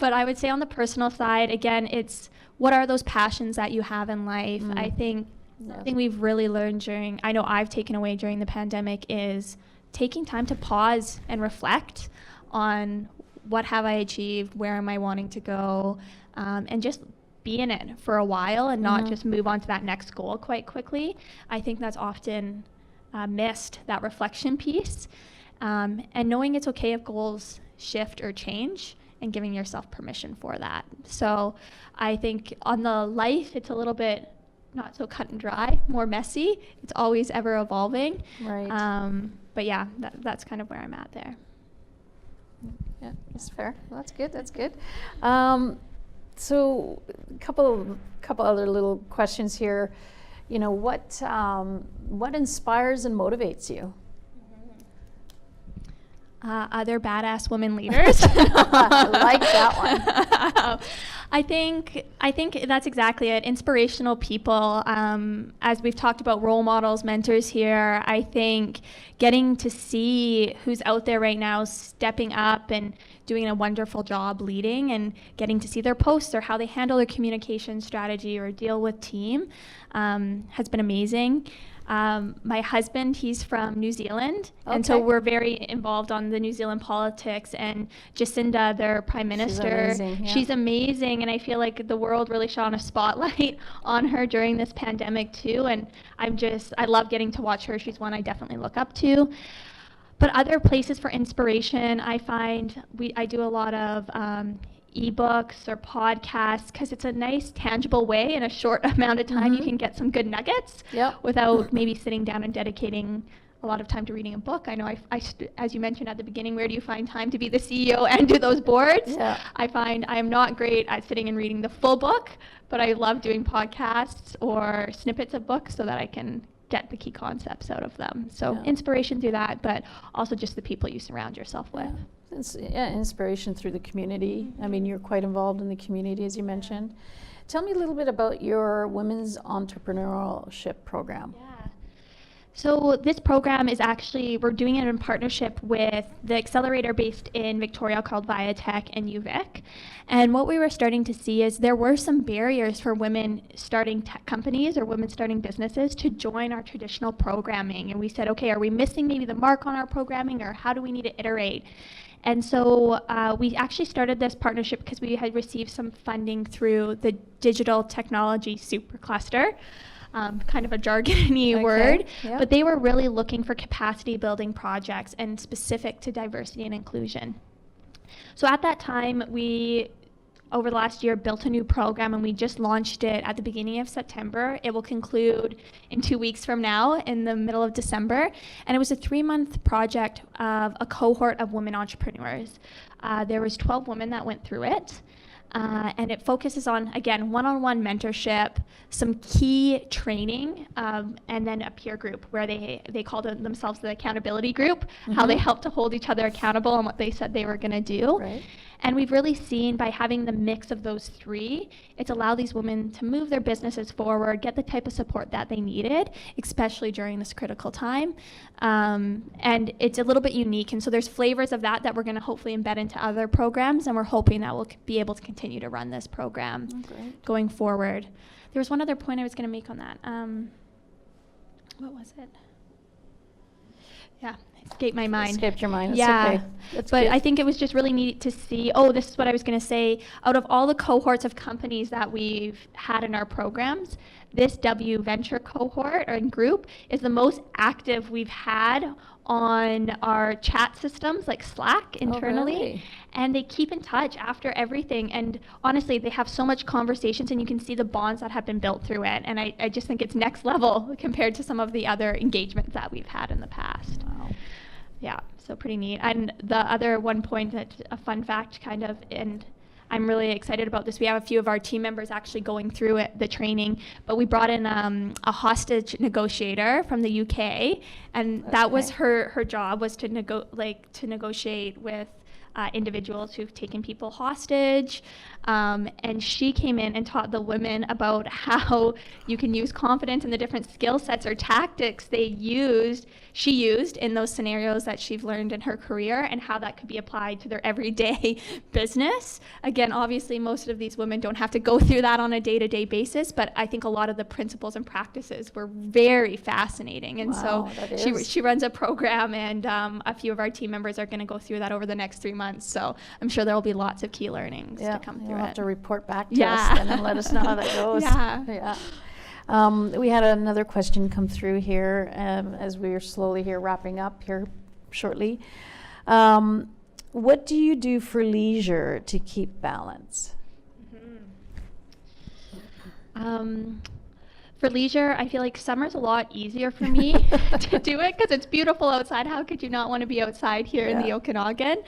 I would say on the personal side, again, it's what are those passions that you have in life? I think something we've really learned I know I've taken away during the pandemic, is taking time to pause and reflect on what have I achieved, where am I wanting to go, and just be in it for a while and not just move on to that next goal quite quickly. I think that's often missed, that reflection piece, and knowing it's okay if goals shift or change, and giving yourself permission for that. So I think on the life, it's a little bit not so cut and dry, more messy. It's always ever evolving. Right. But yeah, that's kind of where I'm at there. Yeah, that's fair. Well, that's good. That's good. So, a couple other little questions here. You know, what inspires and motivates you? Other badass women leaders. I like that one. I think that's exactly it. Inspirational people. As we've talked about role models, mentors here, I think getting to see who's out there right now stepping up and doing a wonderful job leading, and getting to see their posts or how they handle their communication strategy or deal with team has been amazing. My husband, he's from New Zealand, and so we're very involved on the New Zealand politics, and Jacinda, their prime minister, she's amazing, and I feel like the world really shone a spotlight on her during this pandemic too, and I love getting to watch her. She's one I definitely look up to. But other places for inspiration, I find I do a lot of ebooks or podcasts, because it's a nice tangible way in a short amount of time you can get some good nuggets without maybe sitting down and dedicating a lot of time to reading a book. I know as you mentioned at the beginning, where do you find time to be the CEO and do those boards? I find I am not great at sitting and reading the full book, but I love doing podcasts or snippets of books so that I can get the key concepts out of them. So inspiration through that, but also just the people you surround yourself with. Inspiration through the community. I mean, you're quite involved in the community, as you mentioned. Tell me a little bit about your women's entrepreneurship program. So this program is actually, we're doing it in partnership with the accelerator based in Victoria called Viatech and UVic. And what we were starting to see is there were some barriers for women starting tech companies or women starting businesses to join our traditional programming. And we said, okay, are we missing maybe the mark on our programming, or how do we need to iterate? And so we actually started this partnership because we had received some funding through the Digital Technology Supercluster. Kind of a jargony word, but they were really looking for capacity building projects and specific to diversity and inclusion. So at that time, we over the last year, built a new program, and we just launched it at the beginning of September. It will conclude in 2 weeks from now, in the middle of December. And it was a 3-month project of a cohort of women entrepreneurs. There was 12 women that went through it. And it focuses on, again, one-on-one mentorship, some key training, and then a peer group where they called themselves the accountability group, how they help to hold each other accountable on what they said they were going to do. Right. And we've really seen, by having the mix of those three, it's allowed these women to move their businesses forward, get the type of support that they needed, especially during this critical time. And it's a little bit unique. And so there's flavors of that we're going to hopefully embed into other programs. And we're hoping that we'll be able to continue to run this program going forward. There was one other point I was going to make on that. What was it? Yeah, escaped my mind. Escaped your mind. It's yeah, okay. That's but good. I think it was just really neat to see. This is what I was going to say. Out of all the cohorts of companies that we've had in our programs, this W Venture cohort or group is the most active we've had on our chat systems like Slack internally. Really? And they keep in touch after everything. And honestly, they have so much conversations, and you can see the bonds that have been built through it. And I just think it's next level compared to some of the other engagements that we've had in the past. Wow. Yeah, so pretty neat. And the other one point, that a fun fact kind of, and I'm really excited about this. We have a few of our team members actually going through it, the training, but we brought in a hostage negotiator from the UK, and that was her job, was to negotiate with individuals who've taken people hostage. And she came in and taught the women about how you can use confidence and the different skill sets or tactics she used in those scenarios that she's learned in her career, and how that could be applied to their everyday business. Again, obviously, most of these women don't have to go through that on a day-to-day basis, but I think a lot of the principles and practices were very fascinating. And Wow, so she runs a program, and a few of our team members are going to go through that over the next 3 months. So I'm sure there will be lots of key learnings to come through. You'll have it. to report back to us and then let us know how that goes. Yeah. We had another question come through here as we are slowly here wrapping up here shortly. What do you do for leisure to keep balance? For leisure, I feel like summer's a lot easier for me to do it because it's beautiful outside. How could you not want to be outside here in the Okanagan?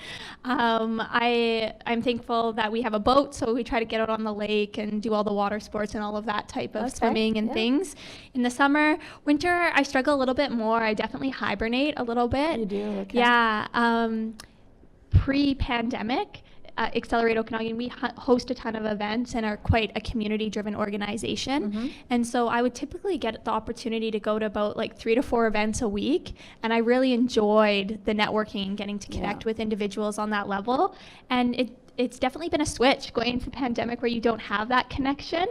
I'm thankful that we have a boat, so we try to get out on the lake and do all the water sports and all of that type of swimming and things. In the summer, winter, I struggle a little bit more. I definitely hibernate a little bit. You do? Okay. Yeah. Pre-pandemic, Accelerate Okanagan, we host a ton of events and are quite a community-driven organization. And so I would typically get the opportunity to go to about 3 to 4 events a week, and I really enjoyed the networking and getting to connect with individuals on that level. And it's definitely been a switch going into the pandemic where you don't have that connection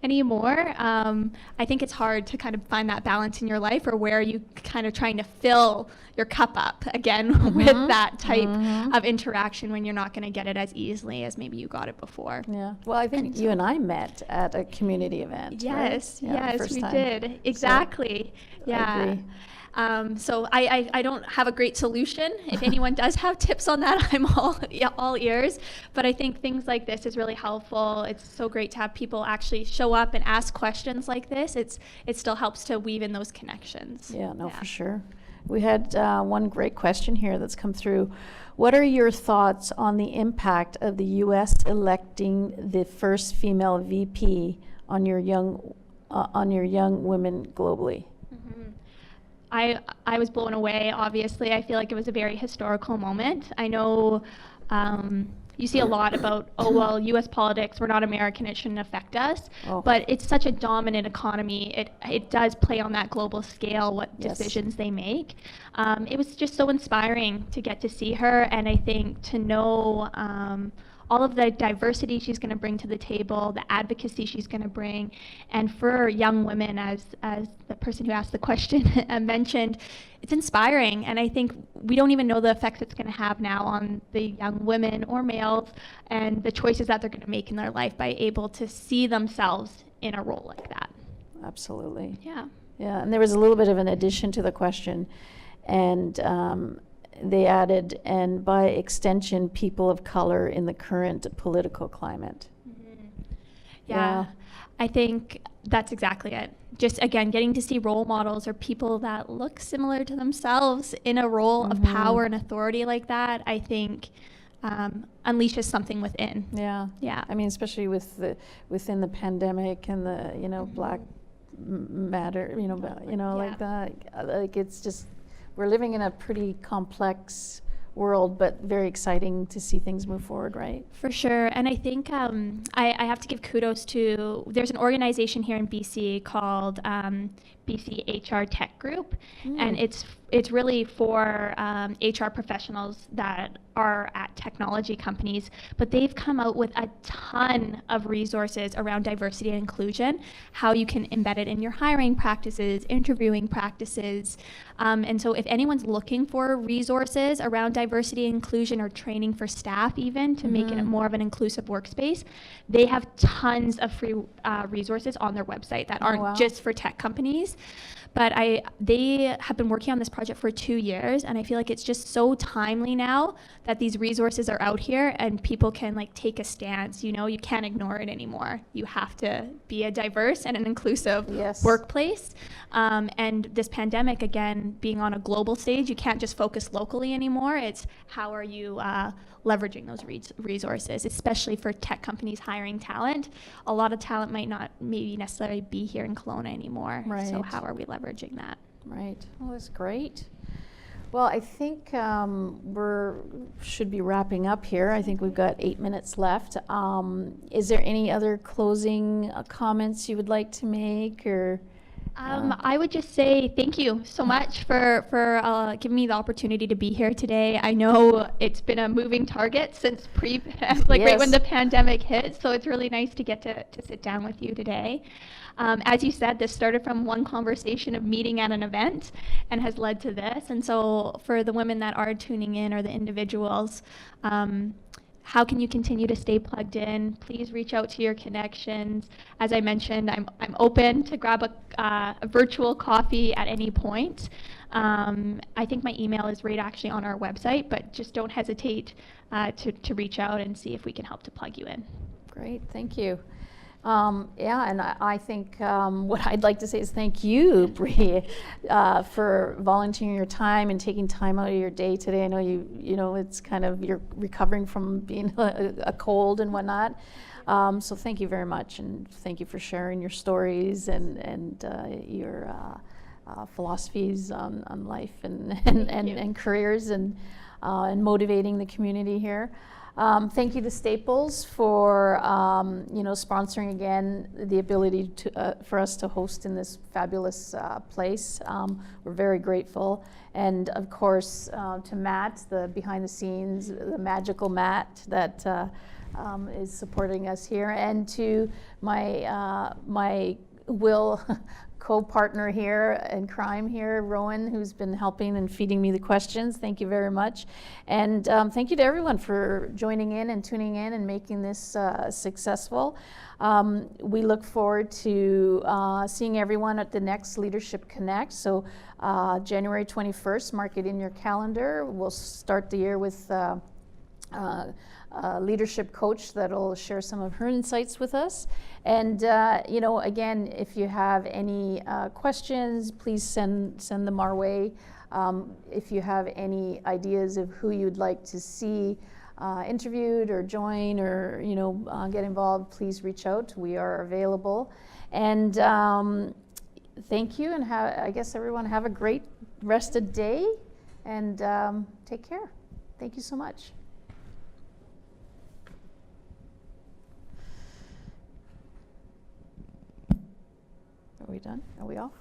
anymore. I think it's hard to kind of find that balance in your life, or where you kind of trying to fill your cup up again with that type of interaction when you're not going to get it as easily as maybe you got it before. Yeah. Well, I think you and I met at a community event. Yes, right? Yeah, yes, we time. did. Exactly. So, yeah. I agree. So I don't have a great solution. If anyone does have tips on that, I'm all ears. But I think things like this is really helpful. It's so great to have people actually show up and ask questions like this. It still helps to weave in those connections. Yeah, no, for sure. We had one great question here that's come through. What are your thoughts on the impact of the U.S. electing the first female VP on your young women globally? I was blown away, obviously. I feel like it was a very historical moment. I know you see a lot about, U.S. politics, we're not American, it shouldn't affect us. But it's such a dominant economy. It does play on that global scale, what decisions they make. It was just so inspiring to get to see her, and I think to know all of the diversity she's going to bring to the table, the advocacy she's going to bring, and for young women, as the person who asked the question mentioned, it's inspiring. And I think we don't even know the effects it's going to have now on the young women or males and the choices that they're going to make in their life by able to see themselves in a role like that. Absolutely. Yeah. Yeah, and there was a little bit of an addition to the question, and they added, and by extension, people of color in the current political climate. Yeah, I think that's exactly it. Just again, getting to see role models or people that look similar to themselves in a role of power and authority like that, I think unleashes something within. Yeah. Yeah. I mean, especially within the pandemic and the, Black Matter, like that. Like, it's just, we're living in a pretty complex world, but very exciting to see things move forward, right? For sure. And I think I have to give kudos to, there's an organization here in BC called BC HR Tech Group, and it's really for HR professionals that are at technology companies, but they've come out with a ton of resources around diversity and inclusion, how you can embed it in your hiring practices, interviewing practices. And so if anyone's looking for resources around diversity and inclusion, or training for staff even to make it more of an inclusive workspace, they have tons of free resources on their website that aren't just for tech companies. But they have been working on this project for 2 years, and I feel like it's just so timely now that these resources are out here and people can like take a stance. You can't ignore it anymore. You have to be a diverse and an inclusive workplace. And this pandemic, again, being on a global stage, you can't just focus locally anymore. It's how are you leveraging those resources, especially for tech companies hiring talent. A lot of talent might not maybe necessarily be here in Kelowna anymore. Right. So how are we leveraging that? Right. Well, that's great. Well, I think should be wrapping up here. I think we've got 8 minutes left. Is there any other closing comments you would like to make, or? I would just say thank you so much for giving me the opportunity to be here today. I know it's been a moving target since right when the pandemic hit, so it's really nice to get to sit down with you today. As you said, this started from one conversation of meeting at an event and has led to this. And so for the women that are tuning in, or the individuals, how can you continue to stay plugged in? Please reach out to your connections. As I mentioned, I'm open to grab a virtual coffee at any point. I think my email is right actually on our website, but just don't hesitate to reach out and see if we can help to plug you in. Great, thank you. And I think what I'd like to say is thank you, Brea, for volunteering your time and taking time out of your day today. I know it's kind of, you're recovering from being a cold and whatnot. So thank you very much, and thank you for sharing your stories and your philosophies on life and careers and motivating the community here. Thank you to Staples for sponsoring again the ability for us to host in this fabulous place. We're very grateful, and of course to Matt, the behind the scenes, the magical Matt that is supporting us here, and to my co-partner here in crime here, Rowan, who's been helping and feeding me the questions. Thank you very much. And thank you to everyone for joining in and tuning in and making this successful. We look forward to seeing everyone at the next Leadership Connect. So January 21st, mark it in your calendar. We'll start the year with a leadership coach that'll share some of her insights with us. And again, if you have any questions, please send them our way. If you have any ideas of who you'd like to see interviewed or join or get involved, please reach out. We are available. And thank you, and I guess everyone have a great rest of the day, and take care. Thank you so much. Are we done? Are we off?